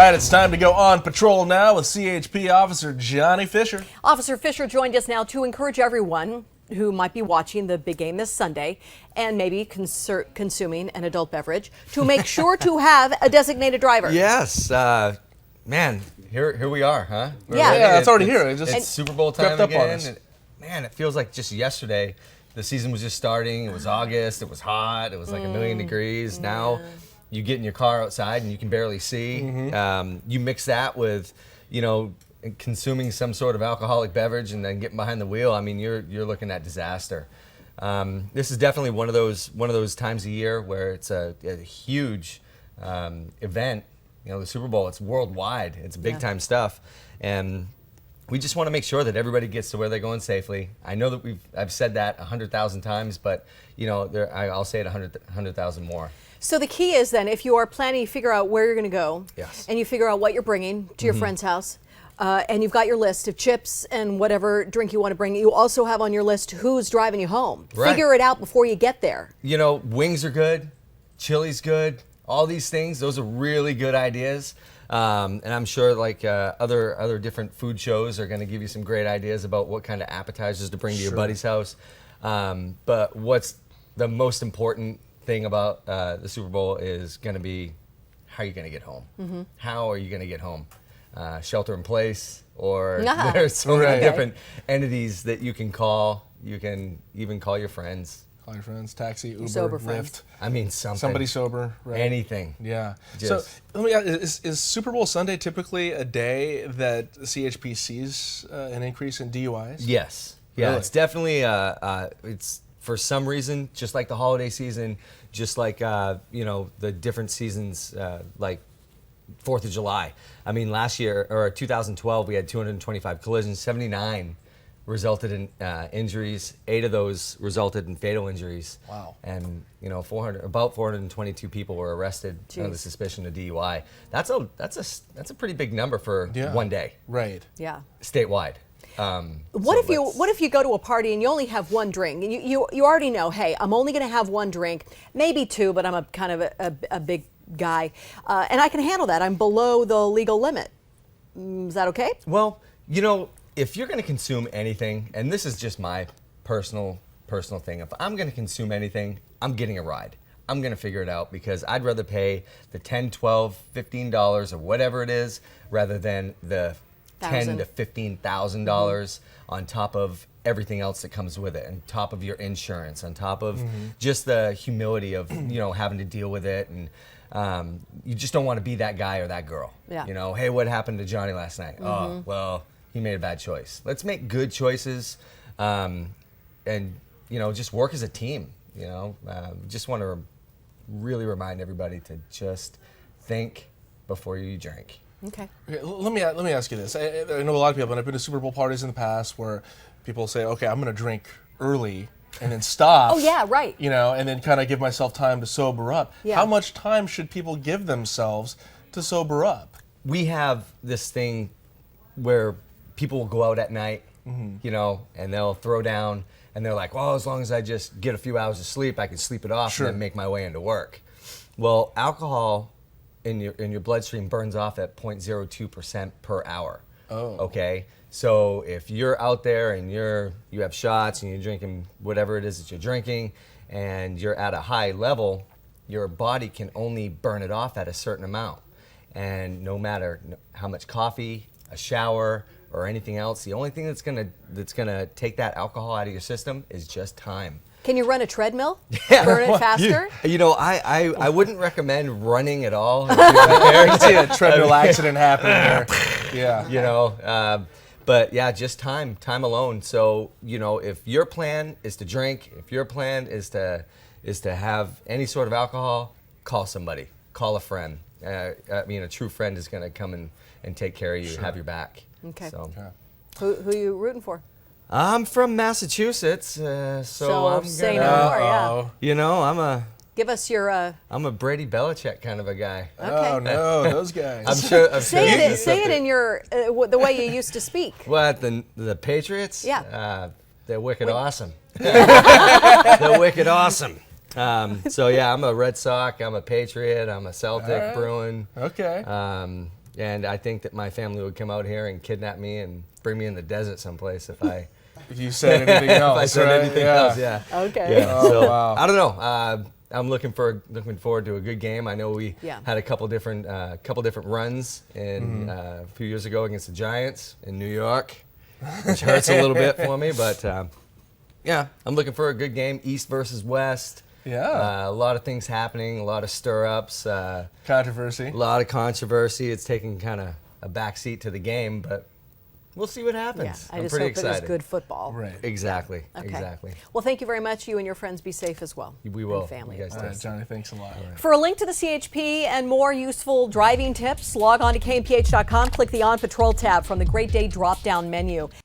right, it's time to go on patrol now with CHP Officer Johnny Fisher. Officer Fisher joined us now to encourage everyone who might be watching the big game this Sunday and maybe consuming an adult beverage to make sure to have a designated driver. Yes, man, here we are, huh? Yeah, it's already here. It's Super Bowl time up on again. us. And, man, it feels like just yesterday. The season was just starting. It was August. It was hot. It was like a million degrees. Now you get in your car outside and you can barely see. You mix that with, consuming some sort of alcoholic beverage and then getting behind the wheel. I mean, you're looking at disaster. This is definitely one of those times a year where it's a huge event. The Super Bowl. It's worldwide. It's big time stuff, and we just want to make sure that everybody gets to where they're going safely. I know that I've said that 100,000 times, but I'll say it 100,000 more. So the key is then, if you are planning, you figure out where you're going to go, yes, and you figure out what you're bringing to your friend's house, and you've got your list of chips and whatever drink you want to bring. You also have on your list who's driving you home. Right. Figure it out before you get there. Wings are good, chili's good. All these things, those are really good ideas. And I'm sure like other different food shows are going to give you some great ideas about what kind of appetizers to bring to your buddy's house. But what's the most important thing about the Super Bowl is going to be how you're going to get home. How are you going to get home? Shelter in place, or there's so many different entities that you can call. You can even call your friends. Call your friends, taxi, Uber, sober Lyft. friends. I mean, something. Somebody sober, right? Anything. Yeah. Just. So let me ask, is Super Bowl Sunday typically a day that CHP sees an increase in DUIs? Yes. Yeah, Really? it's definitely, it's for some reason, just like the holiday season, just like, the different seasons, like 4th of July. I mean, last year, or 2012, we had 225 collisions, 79 resulted in injuries. 8 of those resulted in fatal injuries. Wow. And about 422 people were arrested under suspicion of DUI. That's a pretty big number for one day. Right. Yeah. Statewide. What if you go to a party and you only have one drink? And you already know, hey, I'm only going to have one drink, maybe 2, but I'm a kind of a big guy, and I can handle that. I'm below the legal limit. Is that okay? Well, if you're going to consume anything, and this is just my personal thing, if I'm going to consume anything, I'm getting a ride. I'm going to figure it out, because I'd rather pay the $10, $12, $15 or whatever it is rather than the $10,000 to $15,000 on top of everything else that comes with it, on top of your insurance, on top of just the humility of having to deal with it, and you just don't want to be that guy or that girl. Yeah. Hey, what happened to Johnny last night? Oh, well, he made a bad choice. Let's make good choices, and just work as a team. Just want to really remind everybody to just think before you drink. Okay. Let me ask you this. I know a lot of people, and I've been to Super Bowl parties in the past where people say, okay, I'm going to drink early and then stop. Oh, yeah, right. And then kind of give myself time to sober up. Yeah. How much time should people give themselves to sober up? We have this thing where people will go out at night, and they'll throw down, and they're like, well, as long as I just get a few hours of sleep, I can sleep it off and then make my way into work. Well, alcohol in your bloodstream burns off at 0.02% per hour. Oh. Okay? So if you're out there and you have shots and you're drinking whatever it is that you're drinking, and you're at a high level, your body can only burn it off at a certain amount. And no matter how much coffee, a shower, or anything else, the only thing that's gonna take that alcohol out of your system is just time. Can you run a treadmill? Burn it faster? I wouldn't recommend running at all. I can see a treadmill accident happening there. Yeah. But yeah, just time alone. So if your plan is to drink, if your plan is to have any sort of alcohol, call somebody, call a friend. A true friend is going to come and take care of you, have your back. Okay. So. Who are you rooting for? I'm from Massachusetts, so I'm say gonna, no more. I'm Give us your. I'm a Brady Belichick kind of a guy. Okay. Oh no, those guys. I'm sure. Say it in your the way you used to speak. What, the Patriots? Yeah. They're wicked awesome. They're wicked awesome. So yeah, I'm a Red Sox. I'm a Patriot. I'm a Celtic, Bruin. Okay. And I think that my family would come out here and kidnap me and bring me in the desert someplace if I If you said anything else, if I said right? anything Yeah. else. Yeah. Okay. Yeah. Oh, So wow. I don't know. I'm looking forward to a good game. I know we Yeah. had a couple different runs in a few years ago against the Giants in New York, which hurts a little bit for me. But yeah, I'm looking for a good game. East versus West. Yeah. A lot of things happening. A lot of stir-ups. Controversy. A lot of controversy. It's taking kind of a backseat to the game, but we'll see what Yeah, happens. I I'm just pretty hope excited. it is good football. Right. Exactly. Okay. Exactly. Well, thank you very much. You and your friends be safe as well. We will. And family. You guys of All course. right, Johnny, thanks a lot. For a link to the CHP and more useful driving tips, log on to kmph.com, click the On Patrol tab from the Great Day drop-down menu.